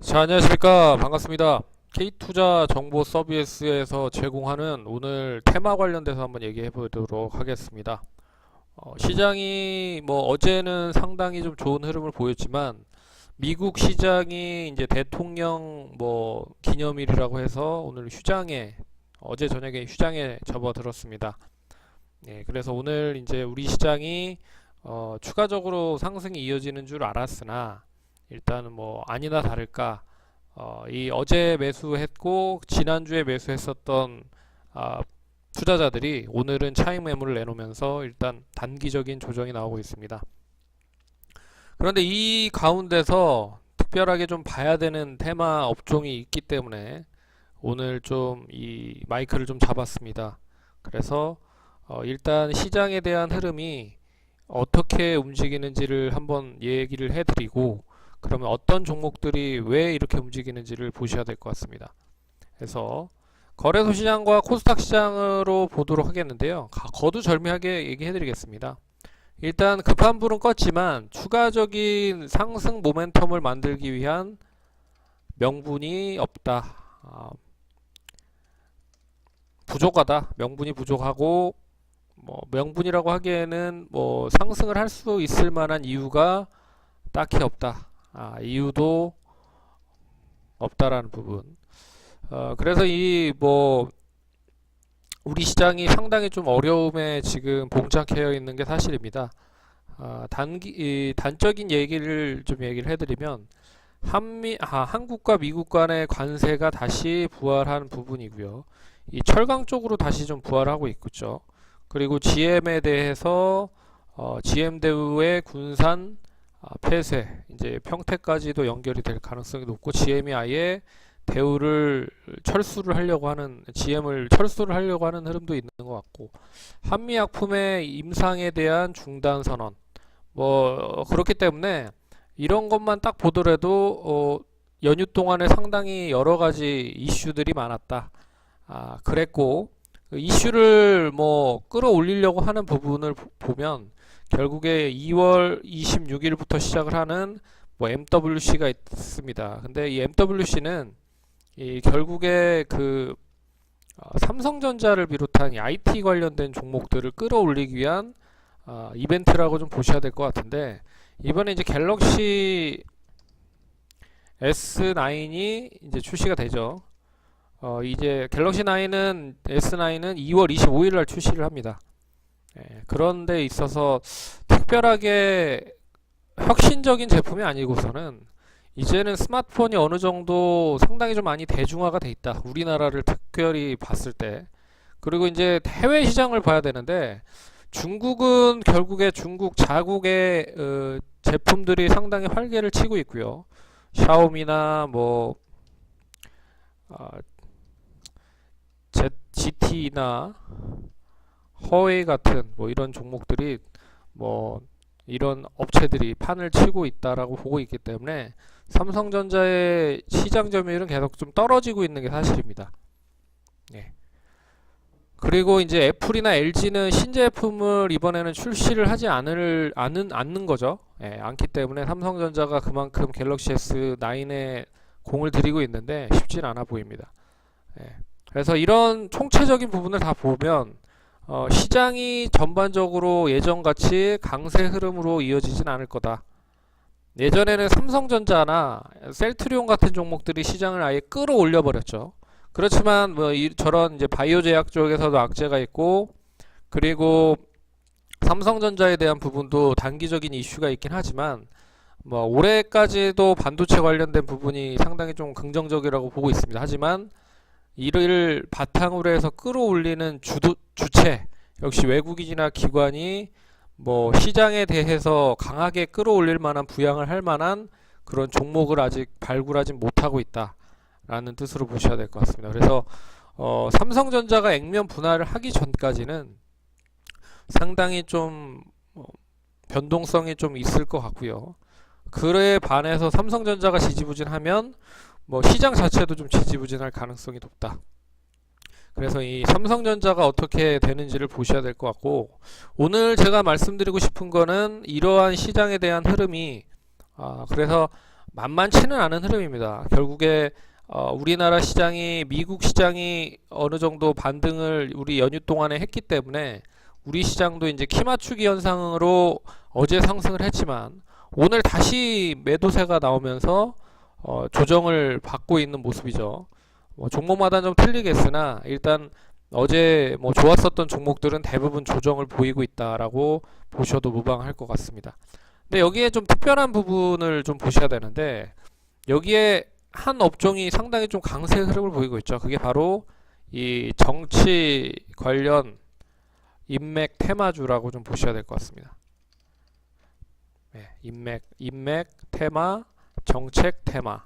자, 안녕하십니까. 반갑습니다. K투자 정보 서비스에서 제공하는 오늘 테마 관련돼서 한번 얘기해 보도록 하겠습니다. 시장이 어제는 상당히 좀 좋은 흐름을 보였지만 미국 시장이 이제 대통령 기념일이라고 해서 오늘 어제 저녁에 휴장에 접어들었습니다. 예, 그래서 오늘 이제 우리 시장이 추가적으로 상승이 이어지는 줄 알았으나 일단은 아니나 다를까 이 어제 매수했고 지난주에 매수했었던 아, 투자자들이 오늘은 차익 매물을 내놓으면서 일단 단기적인 조정이 나오고 있습니다. 그런데 이 가운데서 특별하게 좀 봐야 되는 테마 업종이 있기 때문에 오늘 좀 이 마이크를 좀 잡았습니다. 그래서 일단 시장에 대한 흐름이 어떻게 움직이는지를 한번 얘기를 해드리고 그러면 어떤 종목들이 왜 이렇게 움직이는지를 보셔야 될 것 같습니다. 그래서 거래소 시장과 코스닥 시장으로 보도록 하겠는데요. 거두절미하게 얘기해 드리겠습니다. 일단 급한 불은 껐지만 추가적인 상승 모멘텀을 만들기 위한 명분이 없다. 부족하다. 명분이 부족하고 명분이라고 하기에는 상승을 할 수 있을 만한 이유가 딱히 없다. 이유도 없다라는 부분. 그래서 우리 시장이 상당히 좀 어려움에 지금 봉착해 있는 게 사실입니다. 단적인 얘기를 좀 얘기를 해드리면 한국과 미국 간의 관세가 다시 부활한 부분이고요. 이 철강 쪽으로 다시 좀 부활하고 있죠. 그리고 GM에 대해서 GM 대우의 군산 폐쇄, 이제 평택까지도 연결이 될 가능성이 높고 GM이 아예 GM을 철수를 하려고 하는 흐름도 있는 것 같고 한미약품의 임상에 대한 중단 선언 그렇기 때문에 이런 것만 딱 보더라도 연휴 동안에 상당히 여러 가지 이슈들이 많았다. 그랬고 그 이슈를 끌어올리려고 하는 부분을 보면 결국에 2월 26일부터 시작을 하는 MWC가 있습니다. 근데 이 MWC는 결국에 삼성전자를 비롯한 이 IT 관련된 종목들을 끌어올리기 위한 이벤트라고 좀 보셔야 될 것 같은데 이번에 이제 갤럭시 S9이 이제 출시가 되죠. 이제 갤럭시 S9은 2월 25일 날 출시를 합니다. 그런 데 있어서 특별하게 혁신적인 제품이 아니고서는 이제는 스마트폰이 어느 정도 상당히 좀 많이 대중화가 돼 있다. 우리나라를 특별히 봤을 때. 그리고 이제 해외 시장을 봐야 되는데 중국은 결국에 중국 자국의 제품들이 상당히 활개를 치고 있고요. 샤오미나 GT나 허웨이 같은 이런 종목들이 이런 업체들이 판을 치고 있다라고 보고 있기 때문에 삼성전자의 시장 점유율은 계속 좀 떨어지고 있는 게 사실입니다. 예. 그리고 이제 애플이나 LG는 신제품을 이번에는 출시를 하지 않는 거죠. 예, 않기 때문에 삼성전자가 그만큼 갤럭시 S9에 공을 들이고 있는데 쉽진 않아 보입니다. 예. 그래서 이런 총체적인 부분을 다 보면 시장이 전반적으로 예전같이 강세 흐름으로 이어지진 않을 거다. 예전에는 삼성전자나 셀트리온 같은 종목들이 시장을 아예 끌어올려 버렸죠. 그렇지만 저런 이제 바이오 제약 쪽에서도 악재가 있고 그리고 삼성전자에 대한 부분도 단기적인 이슈가 있긴 하지만 올해까지도 반도체 관련된 부분이 상당히 좀 긍정적이라고 보고 있습니다. 하지만 이를 바탕으로 해서 끌어올리는 주체 역시 외국인이나 기관이 시장에 대해서 강하게 끌어올릴 만한 부양을 할 만한 그런 종목을 아직 발굴하지 못하고 있다라는 뜻으로 보셔야 될 것 같습니다. 그래서 삼성전자가 액면 분할을 하기 전까지는 상당히 좀 변동성이 좀 있을 것 같고요. 그에 반해서 삼성전자가 지지부진하면 시장 자체도 좀 지지부진할 가능성이 높다. 그래서 이 삼성전자가 어떻게 되는지를 보셔야 될 것 같고 오늘 제가 말씀드리고 싶은 거는 이러한 시장에 대한 흐름이 그래서 만만치는 않은 흐름입니다. 결국에 우리나라 시장이 미국 시장이 어느 정도 반등을 우리 연휴 동안에 했기 때문에 우리 시장도 이제 키 맞추기 현상으로 어제 상승을 했지만 오늘 다시 매도세가 나오면서 조정을 받고 있는 모습이죠. 종목마다 좀 틀리겠으나 일단 어제 좋았었던 종목들은 대부분 조정을 보이고 있다라고 보셔도 무방할 것 같습니다. 근데 여기에 좀 특별한 부분을 좀 보셔야 되는데 여기에 한 업종이 상당히 좀 강세 흐름을 보이고 있죠. 그게 바로 이 정치 관련 인맥 테마주라고 좀 보셔야 될 것 같습니다. 네, 인맥 테마, 정책 테마.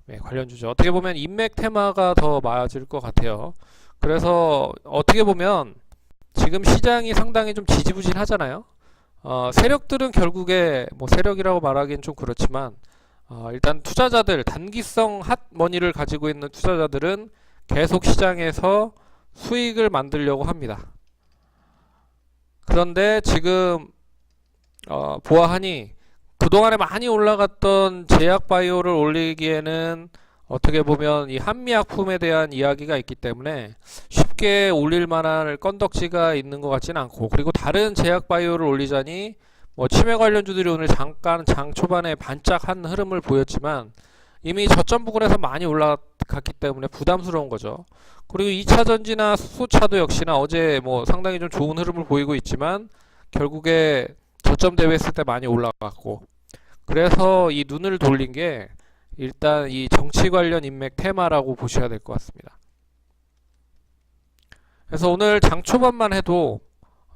네, 관련주죠. 어떻게 보면 인맥 테마가 더 맞을 것 같아요. 그래서 어떻게 보면 지금 시장이 상당히 좀 지지부진하잖아요. 세력들은 결국에 세력이라고 말하기엔 좀 그렇지만 일단 투자자들, 단기성 핫머니를 가지고 있는 투자자들은 계속 시장에서 수익을 만들려고 합니다. 그런데 지금 보아하니 그동안에 많이 올라갔던 제약바이오를 올리기에는 어떻게 보면 이 한미약품에 대한 이야기가 있기 때문에 쉽게 올릴 만한 건덕지가 있는 것 같지는 않고, 그리고 다른 제약바이오를 올리자니 치매 관련주들이 오늘 잠깐 장 초반에 반짝한 흐름을 보였지만 이미 저점 부근에서 많이 올라갔기 때문에 부담스러운 거죠. 그리고 2차전지나 수소차도 역시나 어제 상당히 좀 좋은 흐름을 보이고 있지만 결국에 저점 대비했을 때 많이 올라갔고, 그래서 이 눈을 돌린 게 일단 이 정치 관련 인맥 테마라고 보셔야 될 것 같습니다. 그래서 오늘 장 초반만 해도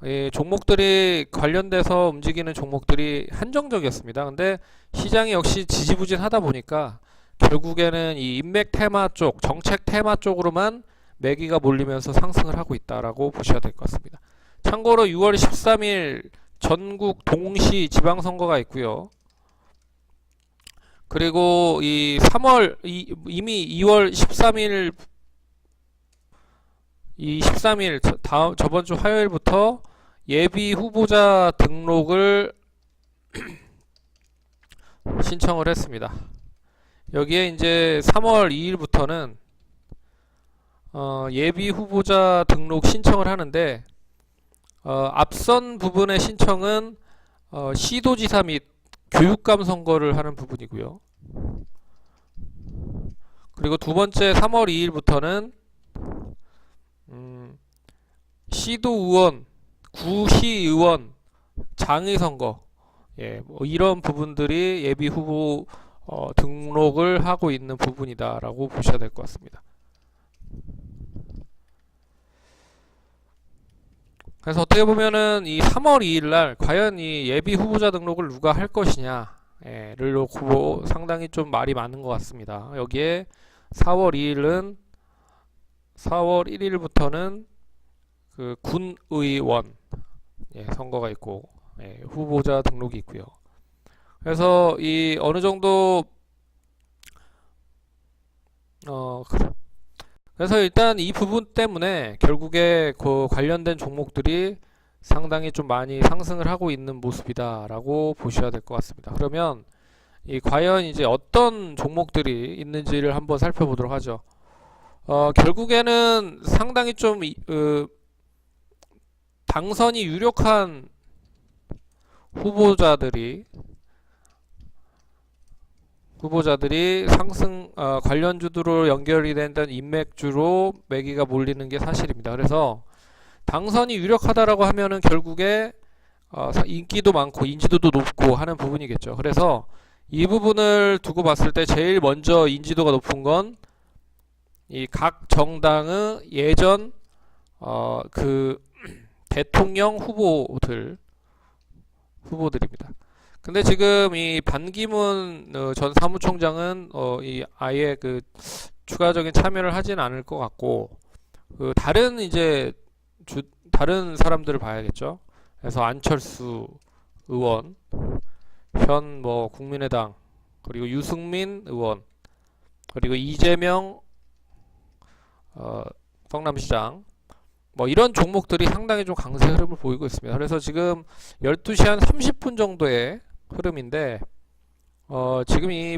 이 종목들이 관련돼서 움직이는 종목들이 한정적이었습니다. 근데 시장이 역시 지지부진하다 보니까 결국에는 이 인맥 테마 쪽, 정책 테마 쪽으로만 매기가 몰리면서 상승을 하고 있다라고 보셔야 될 것 같습니다. 참고로 6월 13일 전국 동시 지방선거가 있고요. 그리고 이 3월 이미 2월 13일 저번 주 화요일부터 예비 후보자 등록을 신청을 했습니다. 여기에 이제 3월 2일부터는 예비 후보자 등록 신청을 하는데 앞선 부분의 신청은 시도지사 및 교육감 선거를 하는 부분이고요. 그리고 두 번째 3월 2일부터는 시도의원, 구시의원, 장의선거, 이런 부분들이 예비 후보 등록을 하고 있는 부분이다라고 보셔야 될 것 같습니다. 그래서 어떻게 보면은 이 3월 2일날 과연 이 예비 후보자 등록을 누가 할 것이냐를 놓고 상당히 좀 말이 많은 것 같습니다. 여기에 4월 1일부터는 그 군의원 선거가 있고 후보자 등록이 있고요. 그래서 이 어느 정도 그래서 일단 이 부분 때문에 결국에 그 관련된 종목들이 상당히 좀 많이 상승을 하고 있는 모습이다라고 보셔야 될 것 같습니다. 그러면 이 과연 이제 어떤 종목들이 있는지를 한번 살펴보도록 하죠. 결국에는 상당히 좀 당선이 유력한 후보자들이 상승 관련주로 연결이 된다는 인맥주로 매기가 몰리는 게 사실입니다. 그래서 당선이 유력하다라고 하면은 결국에 인기도 많고 인지도도 높고 하는 부분이겠죠. 그래서 이 부분을 두고 봤을 때 제일 먼저 인지도가 높은 건 이 각 정당의 예전 그 대통령 후보들입니다. 근데 지금 이 반기문 전 사무총장은 이 아예 그 추가적인 참여를 하진 않을 것 같고, 그 다른 이제 다른 사람들을 봐야겠죠. 그래서 안철수 의원, 현 국민의당, 그리고 유승민 의원, 그리고 이재명 성남시장, 이런 종목들이 상당히 좀 강세 흐름을 보이고 있습니다. 그래서 지금 12시 한 30분 정도의 흐름인데 지금 이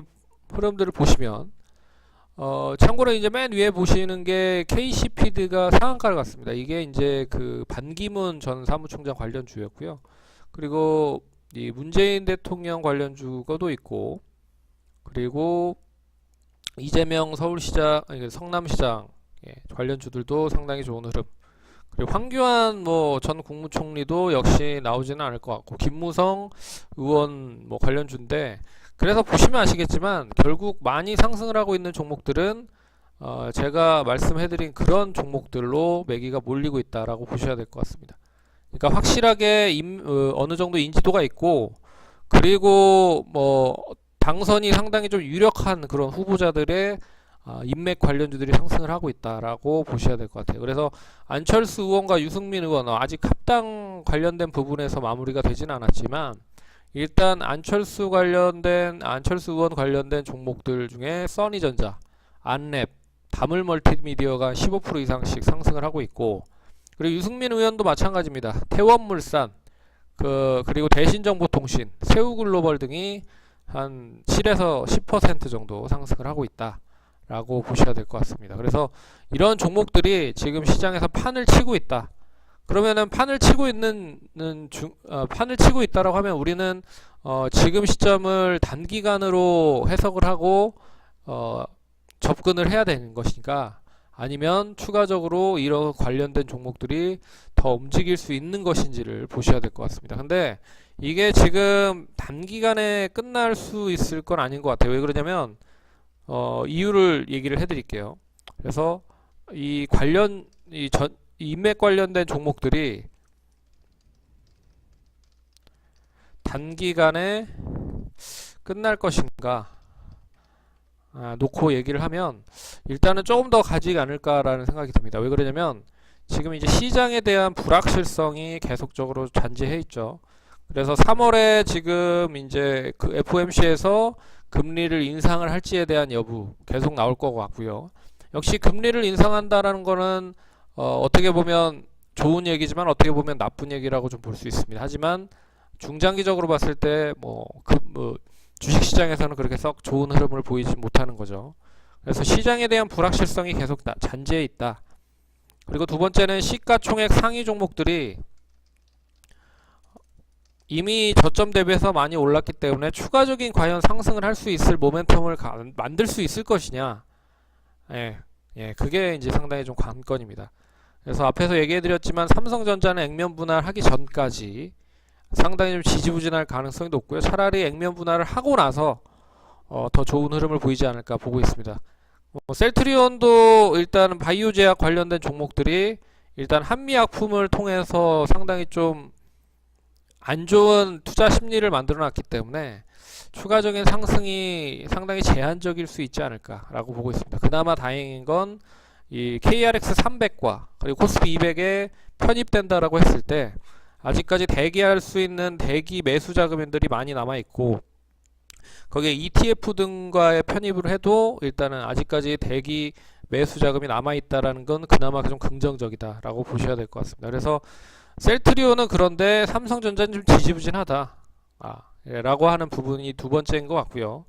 흐름들을 보시면 참고로 이제 맨 위에 보시는 게 KC피드가 상한가를 갔습니다. 이게 이제 그 반기문 전 사무총장 관련주였고요. 그리고 이 문재인 대통령 관련주가도 있고, 그리고 이재명 서울시장, 아니, 성남시장 관련주들도 상당히 좋은 흐름. 그리고 황교안 뭐 전 국무총리도 역시 나오지는 않을 것 같고, 김무성 의원 뭐 관련주인데, 그래서 보시면 아시겠지만 결국 많이 상승을 하고 있는 종목들은 제가 말씀해드린 그런 종목들로 매기가 몰리고 있다라고 보셔야 될 것 같습니다. 그러니까 확실하게 어느 정도 인지도가 있고, 그리고 뭐 당선이 상당히 좀 유력한 그런 후보자들의 인맥 관련주들이 상승을 하고 있다라고 보셔야 될 것 같아요. 그래서 안철수 의원과 유승민 의원 아직 합당 관련된 부분에서 마무리가 되진 않았지만, 일단 안철수 의원 관련된 종목들 중에 써니전자, 안랩, 다물멀티미디어가 15% 이상씩 상승을 하고 있고, 그리고 유승민 의원도 마찬가지입니다. 태원물산, 그리고 대신정보통신, 세우글로벌 등이 한 7에서 10% 정도 상승을 하고 있다라고 보셔야 될 것 같습니다. 그래서 이런 종목들이 지금 시장에서 판을 치고 있다. 그러면은 판을 치고 있다라고 하면 우리는 지금 시점을 단기간으로 해석을 하고 접근을 해야 되는 것인가, 아니면 추가적으로 이런 관련된 종목들이 더 움직일 수 있는 것인지를 보셔야 될 것 같습니다. 근데 이게 지금 단기간에 끝날 수 있을 건 아닌 것 같아요. 왜 그러냐면 이유를 얘기를 해드릴게요. 그래서 이 인맥 관련된 종목들이 단기간에 끝날 것인가 놓고 얘기를 하면 일단은 조금 더 가지 않을까라는 생각이 듭니다. 왜 그러냐면 지금 이제 시장에 대한 불확실성이 계속적으로 잔재해 있죠. 그래서 3월에 지금 이제 그 FOMC에서 금리를 인상을 할지에 대한 여부 계속 나올 것 같고요. 역시 금리를 인상한다라는 거는 어떻게 보면 좋은 얘기지만 어떻게 보면 나쁜 얘기라고 좀 볼 수 있습니다. 하지만 중장기적으로 봤을 때 주식시장에서는 그렇게 썩 좋은 흐름을 보이지 못하는 거죠. 그래서 시장에 대한 불확실성이 계속 잔재해 있다. 그리고 두 번째는 시가총액 상위 종목들이 이미 저점 대비해서 많이 올랐기 때문에 추가적인 과연 상승을 할 수 있을 모멘텀을 만들 수 있을 것이냐. 그게 이제 상당히 좀 관건입니다. 그래서 앞에서 얘기해드렸지만 삼성전자는 액면 분할하기 전까지 상당히 좀 지지부진할 가능성이 높고요. 차라리 액면 분할을 하고 나서 더 좋은 흐름을 보이지 않을까 보고 있습니다. 셀트리온도 일단 바이오 제약 관련된 종목들이 일단 한미약품을 통해서 상당히 좀 안 좋은 투자 심리를 만들어 놨기 때문에 추가적인 상승이 상당히 제한적일 수 있지 않을까라고 보고 있습니다. 그나마 다행인 건 이 KRX 300과 그리고 코스피 200에 편입된다라고 했을 때 아직까지 대기할 수 있는 대기 매수 자금들이 많이 남아 있고, 거기에 ETF 등과의 편입을 해도 일단은 아직까지 대기 매수 자금이 남아 있다라는 건 그나마 좀 긍정적이다라고 보셔야 될 것 같습니다. 그래서 셀트리온은 그런데 삼성전자는 좀 지지부진하다 라고 하는 부분이 두 번째인 것 같고요.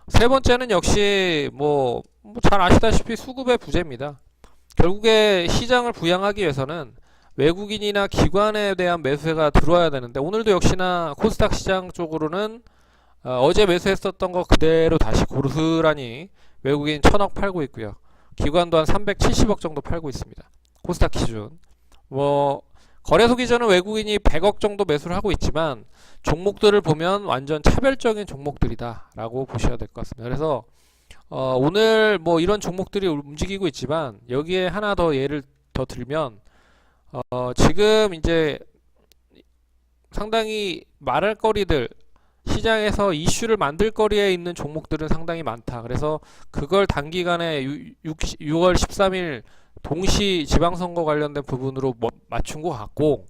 세 번째는 역시 뭐 잘 아시다시피 수급의 부재입니다. 결국에 시장을 부양하기 위해서는 외국인이나 기관에 대한 매수가 들어와야 되는데, 오늘도 역시나 코스닥 시장 쪽으로는 어제 매수했었던 거 그대로 다시 고스란히 외국인 1000억 팔고 있고요. 기관도 한 370억 정도 팔고 있습니다. 코스닥 기준. 거래소 기준은 외국인이 100억 정도 매수를 하고 있지만 종목들을 보면 완전 차별적인 종목들이다 라고 보셔야 될 것 같습니다. 그래서 오늘 이런 종목들이 움직이고 있지만 여기에 하나 더 예를 더 들면 지금 이제 상당히 말할 거리들, 시장에서 이슈를 만들 거리에 있는 종목들은 상당히 많다. 그래서 그걸 단기간에 6월 13일 동시 지방선거 관련된 부분으로 맞춘 것 같고,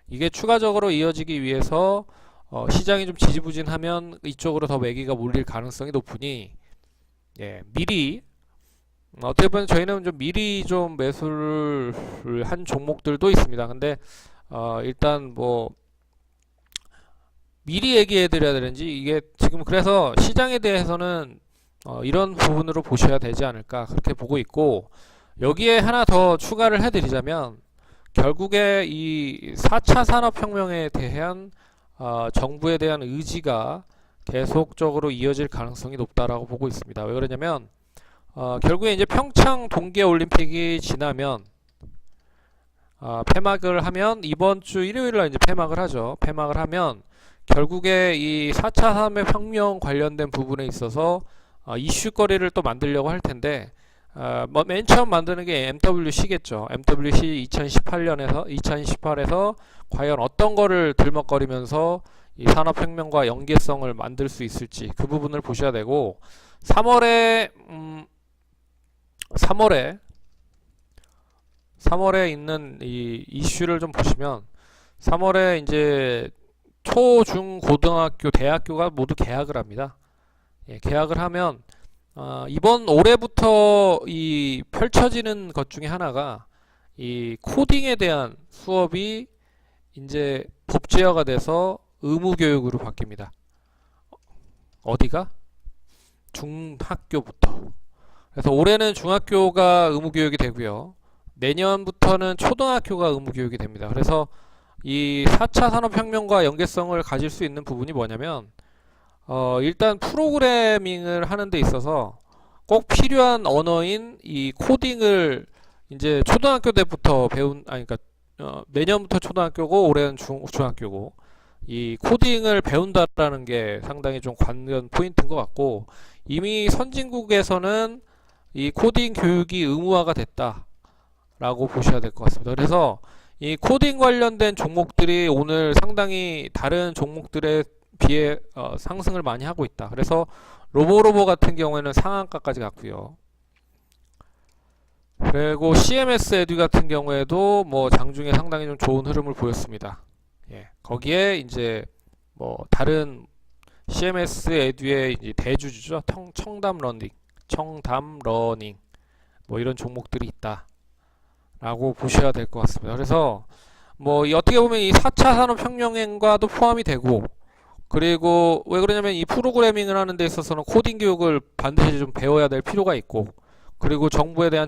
이게 추가적으로 이어지기 위해서 시장이 좀 지지부진하면 이쪽으로 더 매기가 몰릴 가능성이 높으니 미리 어떻게 보면 저희는 좀 미리 좀 매수를 한 종목들도 있습니다. 근데 일단 미리 얘기해 드려야 되는지, 이게 지금 그래서 시장에 대해서는 이런 부분으로 보셔야 되지 않을까 그렇게 보고 있고, 여기에 하나 더 추가를 해드리자면 결국에 이 4차 산업혁명에 대한 정부에 대한 의지가 계속적으로 이어질 가능성이 높다라고 보고 있습니다. 왜 그러냐면 결국에 이제 평창 동계올림픽이 지나면 폐막을 하면 이번 주 일요일날 이제 폐막을 하죠. 폐막을 하면 결국에 이 4차 산업혁명 관련된 부분에 있어서 이슈거리를 또 만들려고 할 텐데, 뭐 맨 처음 만드는 게 MWC겠죠. MWC 2018에서 과연 어떤 거를 들먹거리면서 이 산업혁명과 연계성을 만들 수 있을지 그 부분을 보셔야 되고, 3월에 있는 이 이슈를 좀 보시면 3월에 이제 초, 중, 고등학교, 대학교가 모두 개학을 합니다. 예, 개학을 하면 이번 올해부터 이 펼쳐지는 것 중에 하나가 이 코딩에 대한 수업이 이제 법제화가 돼서 의무교육으로 바뀝니다. 어디가? 중학교부터. 그래서 올해는 중학교가 의무교육이 되고요. 내년부터는 초등학교가 의무교육이 됩니다. 그래서 이 4차 산업혁명과 연계성을 가질 수 있는 부분이 뭐냐면 일단 프로그래밍을 하는 데 있어서 꼭 필요한 언어인 이 코딩을 이제 초등학교 때부터 그러니까 내년부터 초등학교고 올해는 중학교고 이 코딩을 배운다라는 게 상당히 좀 관전 포인트인 것 같고, 이미 선진국에서는 이 코딩 교육이 의무화가 됐다라고 보셔야 될 것 같습니다. 그래서 이 코딩 관련된 종목들이 오늘 상당히 다른 종목들에 비해 상승을 많이 하고 있다. 그래서 로보로보 같은 경우에는 상한가까지 갔고요. 그리고 CMS 에듀 같은 경우에도 뭐 장중에 상당히 좀 좋은 흐름을 보였습니다. 예, 거기에 이제 뭐 다른 CMS 에듀의 이제 대주주죠. 청담 러닝 뭐 이런 종목들이 있다라고 보셔야 될 것 같습니다. 그래서 뭐 어떻게 보면 이 4차 산업혁명과도 포함이 되고, 그리고 왜 그러냐면 이 프로그래밍을 하는 데 있어서는 코딩 교육을 반드시 좀 배워야 될 필요가 있고, 그리고 정부에 대한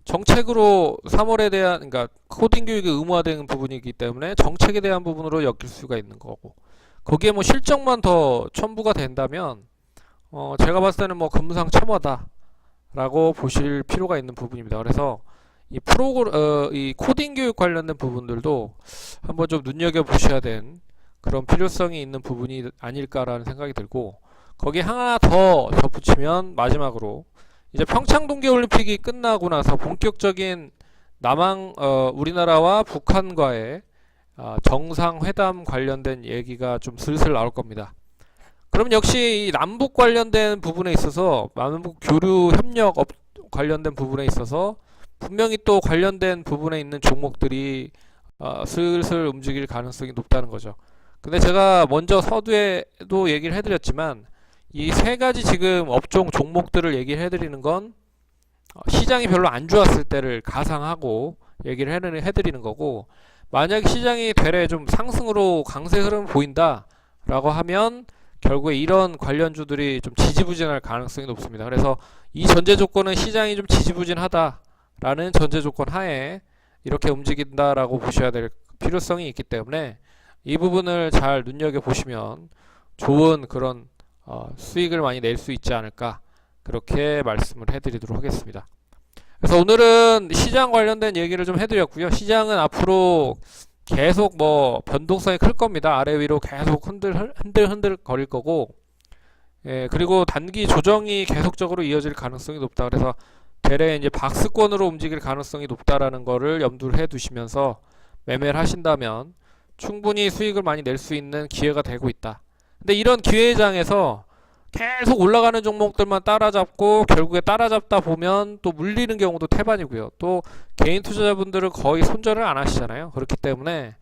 정책으로 3월에 대한, 그러니까 코딩 교육이 의무화되는 부분이기 때문에 정책에 대한 부분으로 엮일 수가 있는 거고, 거기에 뭐 실적만 더 첨부가 된다면 제가 봤을 때는 뭐 금상첨화다라고 보실 필요가 있는 부분입니다. 그래서 이 코딩 교육 관련된 부분들도 한번 좀 눈여겨 보셔야 되는 그런 필요성이 있는 부분이 아닐까라는 생각이 들고, 거기에 하나 더 덧붙이면 마지막으로 이제 평창 동계올림픽이 끝나고 나서 본격적인 우리나라와 북한과의 정상회담 관련된 얘기가 좀 슬슬 나올 겁니다. 그럼 역시 이 남북 관련된 부분에 있어서, 남북 교류 협력 관련된 부분에 있어서 분명히 또 관련된 부분에 있는 종목들이 슬슬 움직일 가능성이 높다는 거죠. 근데 제가 먼저 서두에도 얘기를 해드렸지만 이 세 가지 지금 업종 종목들을 얘기를 해드리는 건 시장이 별로 안 좋았을 때를 가상하고 얘기를 해드리는 거고, 만약 시장이 되레 좀 상승으로 강세 흐름을 보인다 라고 하면 결국에 이런 관련주들이 좀 지지부진할 가능성이 높습니다. 그래서 이 전제 조건은 시장이 좀 지지부진하다 라는 전제 조건 하에 이렇게 움직인다라고 보셔야 될 필요성이 있기 때문에 이 부분을 잘 눈여겨보시면 좋은 그런 수익을 많이 낼 수 있지 않을까 그렇게 말씀을 해드리도록 하겠습니다. 그래서 오늘은 시장 관련된 얘기를 좀 해드렸고요. 시장은 앞으로 계속 뭐 변동성이 클 겁니다. 아래 위로 계속 흔들 거릴 거고, 예, 그리고 단기 조정이 계속적으로 이어질 가능성이 높다. 그래서 대래 이제 박스권으로 움직일 가능성이 높다라는 거를 염두를 해 두시면서 매매를 하신다면 충분히 수익을 많이 낼 수 있는 기회가 되고 있다. 근데 이런 기회장에서 계속 올라가는 종목들만 따라잡고 결국에 따라잡다 보면 또 물리는 경우도 태반이고요. 또 개인 투자자분들은 거의 손절을 안 하시잖아요. 그렇기 때문에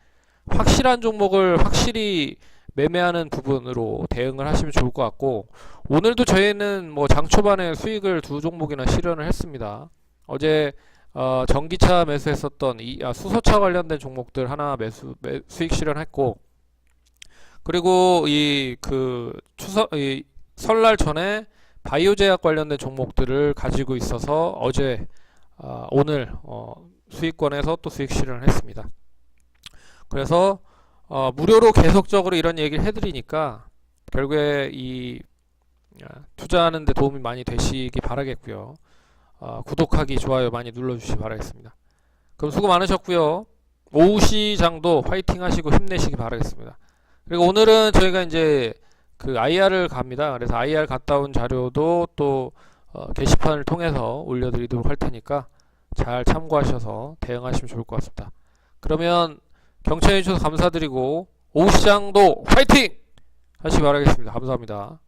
확실한 종목을 확실히 매매하는 부분으로 대응을 하시면 좋을 것 같고, 오늘도 저희는 뭐 장 초반에 수익을 두 종목이나 실현을 했습니다. 어제 전기차 매수했었던 수소차 관련된 종목들 하나 수익 실현했고, 그리고 이 그 추석 이 설날 전에 바이오 제약 관련된 종목들을 가지고 있어서 어제 오늘 수익권에서 또 수익 실현을 했습니다. 그래서 무료로 계속적으로 이런 얘기를 해드리니까 결국에 이 투자하는 데 도움이 많이 되시기 바라겠고요. 구독하기, 좋아요 많이 눌러주시기 바라겠습니다. 그럼 수고 많으셨고요. 오후 시장도 화이팅 하시고 힘내시기 바라겠습니다. 그리고 오늘은 저희가 이제 그 IR을 갑니다. 그래서 IR 갔다 온 자료도 또 게시판을 통해서 올려드리도록 할 테니까 잘 참고하셔서 대응하시면 좋을 것 같습니다. 그러면 경청해 주셔서 감사드리고 오후 시장도 화이팅 하시기 바라겠습니다. 감사합니다.